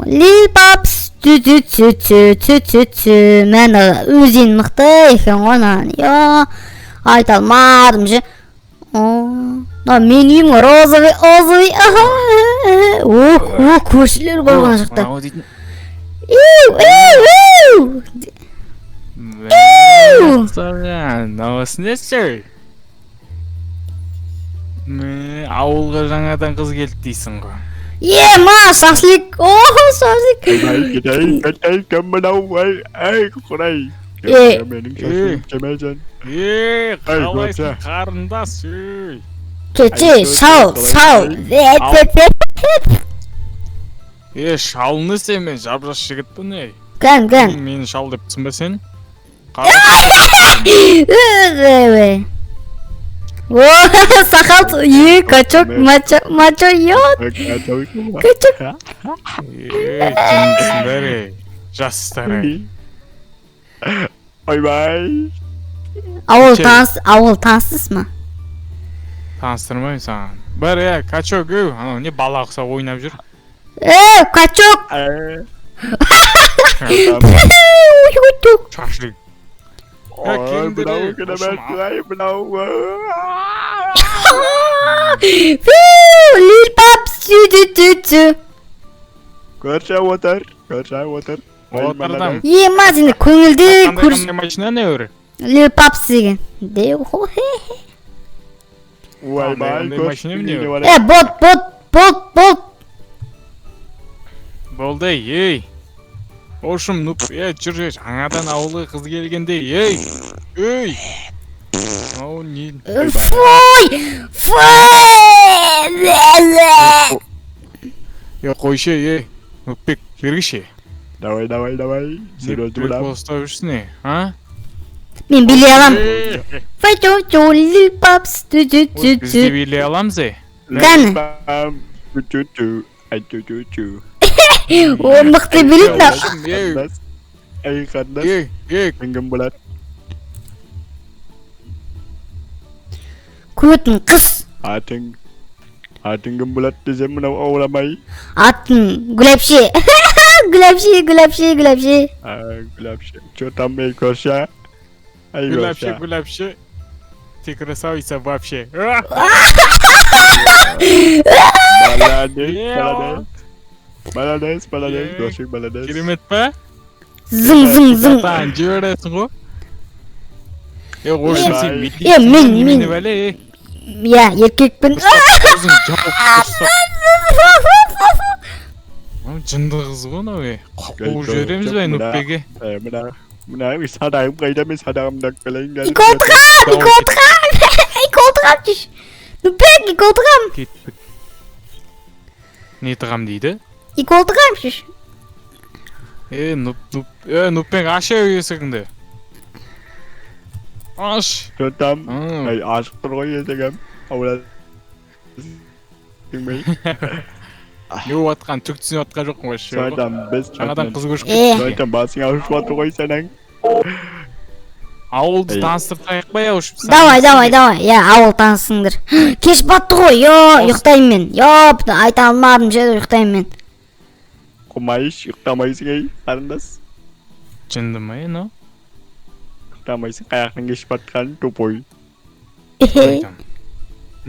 Лилпапс мен өзен мықты екен ғой нан. Айта алмадым же. Мен үйім розовый. Көршілер болған жақта. Науысынесің? Ауылға жаңадан қыз келді дейсің ғой. Ма, шашлик. Шашлик. Cái cầm đâu vậy? Ê, có đây. Менің шашлығым жемейсің. Қалайсың қарындас? Кече, сал. Шалыны сен, мен жап-жас жігітпін, ей. Кән. Мені шал деп түсінбе сен? Сақал, качок, мачо, качок. Жындысың бәрі, жастар, ей. Ойбай. Ауыл танысыз ма? Таныстырмайым саған. Бәрі, качок, не бала құса ойнап жүр. Качок. Шашлик. Ой, бынау кінемәтілай, бынау. Лилпап, сүйді. Көрші отыр. Отырдым. Ма, сені көңілді көрш. Қандай машина не өрі? Лилпап деген. Ойбай, Бот. Болды, ей. Ошым, жүр, жаңадан ауылы қыз келгенде, ей. Қойшы, ей. Нұппек, бергіше. Давай. Нұппек болыстау жүрсіне, а? Мен биле алам. Лилпапс. Бізде биле аламыз, ей. Кәні? Мықты білетін ақ. Ей, қандас. Кімгім болады? Көтін қыз. Атың кім болады десем мынау ауырамай. Атын Гүлапше. Гүлапше. Чё там, ей, көрші? Гулапше. Ты красавица вообще. Молодец, дошик, молодец. Керемет па? Зың. Тан жібересің ғой? Қойшым сен мен. Бәле, еркекпін. Жынды қыз ғой, нау, қуып жібереміз бәй, Нұппеге. Мына садағым қайда, мен садағымдан көлейін. Иколтығам жүш. Нұппек, иколтығам. Не тығам дейді? Иколтығам жүш. Нұппек, ашы есігіңді. Аш. Жотам, ашық тұр ғой есігім. Аулад. Не оғатқан, түк түсіне атқан жоқпын ғой. Жаңадан қыз көшіп кетті. Жотам, басың ауышып атыр ғой сенің. Ауылды таныстыртайық ба, ауышып? Давай. Ауыл танысыңдыр. Кеш батты ғой, ұйықтайым мен. Айта алмадым же, ұйықтайым мен. Құмайыш, ұйықтамайсың ей, қарындас. Жынды ма, но? Ұйықтамайсың, қаяқтың кеш батқан, тупой.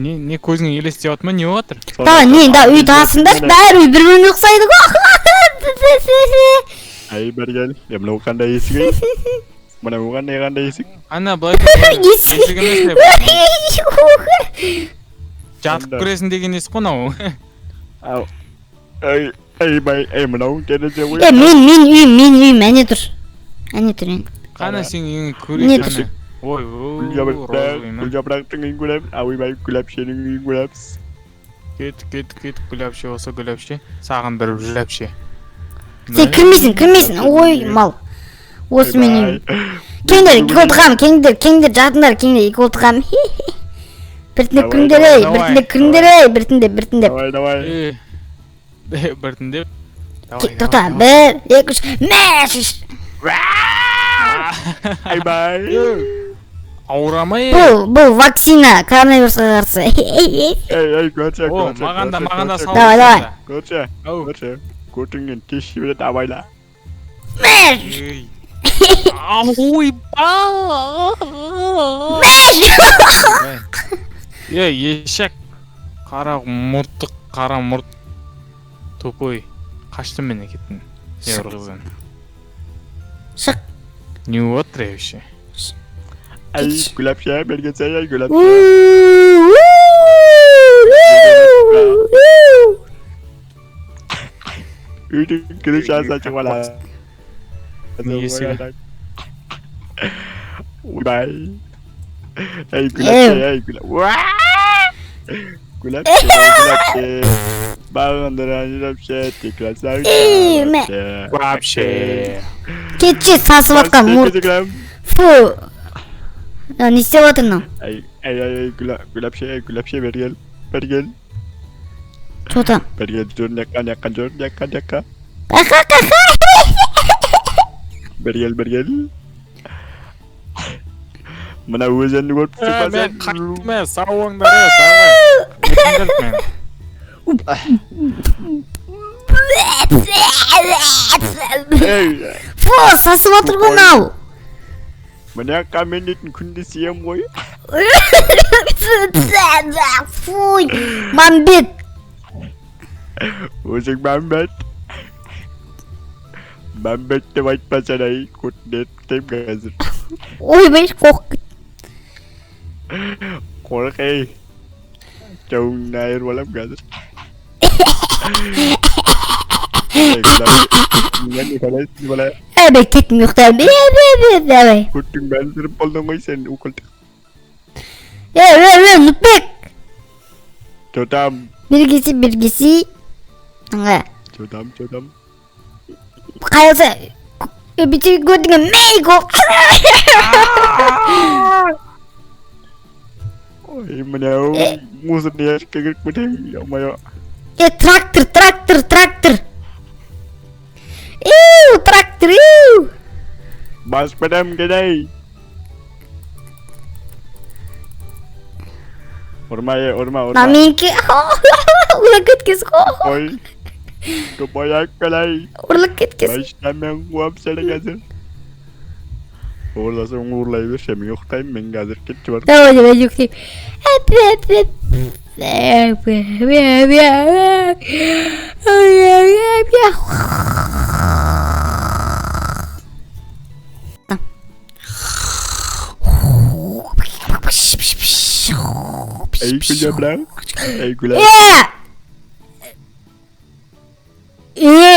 Не көзіңе елестеп атма, не оғатыр? Үй танысыңдар, бәрі үй бір-біріне ұқсайды ғой. Ай, бір кел, емін оғанда есік ей. Мына оғанда есік. Ана, бұлай есік емес деп. Жатып көресің деген есік қона ол. Ей, мынау кәдесе ғой. Мен үйім, әне тұр. Қана сен үйің көресің. Ой, Гүлжапырақтың үйін көрем, ауйбай Гүлапшенің үйін көреміз. Кет, Гүлапше осы Гүлапше. Саған бір Гүлапше. Сен кірмейсің, ой, мал. Осы мен үйім. Кеңдер, жатындар, иколтығам. Біртіндеп. Давай. Біртіндеп. Тоқта, 1, 2, 3, мәшіш. Айбай. Ауырамай. Бұл вакцина, коронавирусқа қарсы. Ей, көрші. Мағанда салып. Давай. Көрші. Көтіңнен теші білет абайла. Ей. Ойбай. Ешек. Қара мұрттық, қара мұрт. Тупой. Қашты мен екеттің. Ұрғыздан. Шық. Не отыр вообще? Ай, ГУЛАПШЕ берген сәй, ай, ГУЛАПШЕ. Үйдің кіріш асачы бала. Несі? Ойбай. Ай, ГУЛАПШЕ, ай, ГУЛАПШЕ. Бағындыран ГУЛАПШЕ, текласа ГУЛАПШЕ. Вообще. Кетші сасып атқан мұрт. Фу. Не істеп отырмын? Ай, ГУЛАПШЕ бергел. Çotam. Бергел жүр, яққан жүр. Қақа. Бергел. Мына өзенді көріп шықпа Мен сен. қаттым ә, сауыңдар ә, давай. Фу, сасып отырған ау. Мына мен дейтін күнде сием ғой. Фуй, мамбет. Өзің Мамбет. Мамбет деп айтпасаң ай, көтіне еттім қазір. Ойбай, қорқып. Қорық ей. Жауыңнан айырып алам қазір. Әбе, кеттім ұйықтаймын. Давай. Көттің бәрін сырып болдың ғой сен ұқылдық. Нұпек. Чотам. Біргесі. Чотам. Қайылса, бітігі көрдіңе мей қол. Ой, мынау мусорный ящикке кіріп кетейін, ё-моё. Трактор. Трактор. Бас бәдәм кедей. Urma. Менікі. Ұрлық кеткіз қой. Ой. Көпаяқ кәлей. Ұрлық кеткіз. Baştan ben kuap seni қазір. Orada sen uğurlay verse mi yoktayım ben қазір кетті бар. Давай, жүктейм. Ey gülüyor bırak. Ey gülüyor.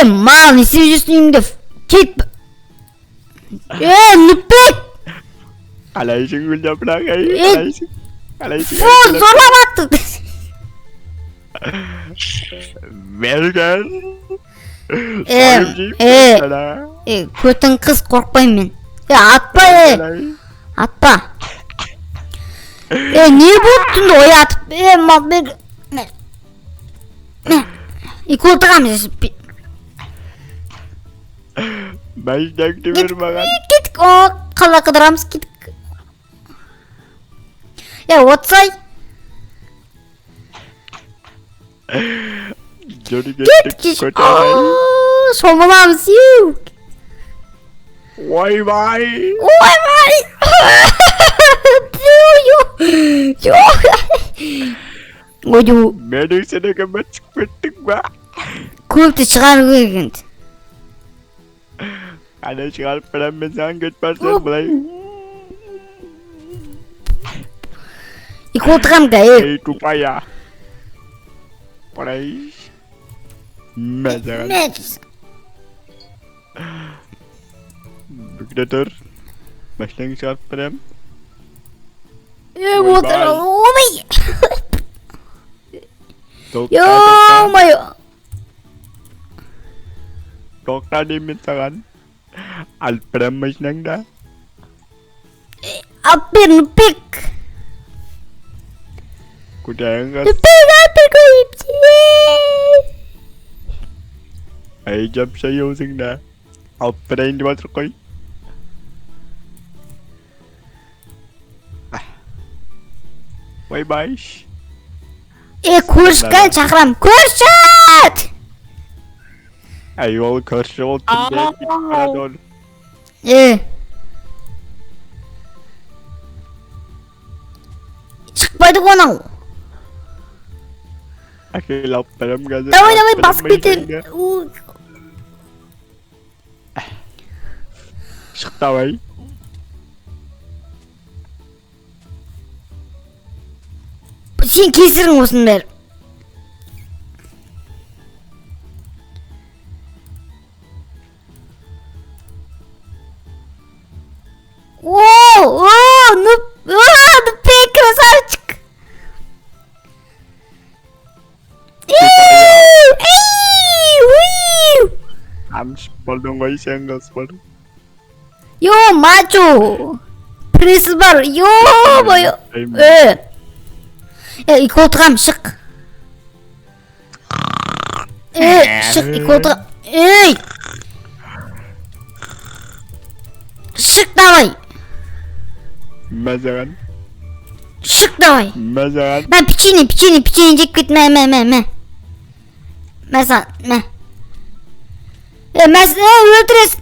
Мал, не істеп жүрсің үйімде? Кет. Нүпек. Қалайсың gülüyor bırak ey. Қалайсың. Фу, зорлап атты. Берген. Көтің қыз, қорқпайым мен. Атпа, атпа. Не болып түнді оятып? Мал, бер. Қолтығам жесіп. Baştan demir bakan. Кетік, қала қыдырамыз, кетік. Отсай. Jodi кетік көтек. Шомыламыз, еу. Ойбай. Менің сенеге мен шығып кеттің ба? Көпті шығару керек енді. Қане шығарып берем мен саған кетпәрсен бұлай. Қолтығам да, Ей тупая. Бұлай. Мен саған. Бүкіде тұр. Baştan шығарып берем. Омай. Тоқта деймін мен саған. Алып берем машинаңда. Алып бер, Нүпек. Күтәйін қыз. Нүпек, алып бер көйіпсе. Ай жапса еусіңда. Алып берейін деп атыр қой. Ойбай. Көрші шақырам, көрші! Ayol karşı oturmaya git Maradona. Çıkmadı ona. Akıl aptalım gazı. Давай, басып кетемін. Шық давай. Сен кесірің осының бәрі. Нупек, красавчик. Амш болдың ғой сен қыз бар. Yo, macho. Presi бар. Yo, boyo. İki oturalım, şık. Şık, iki oturalım. Şık давай. Мәзәған. Şık давай. Мәзәған. Ben печенье жеп кет, мә. Мәзән, мә. Өлтіресің.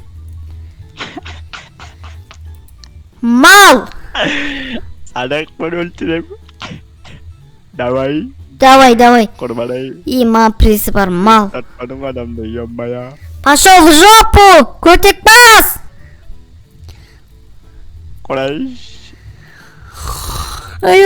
Mal. Садақ бар өлтірем. Давай. Давай. Құрбан ай. Има преси бар, mal. Тартпадың адамды ебмая. Пошел в жопу, көтек бас. Құрай. Ой,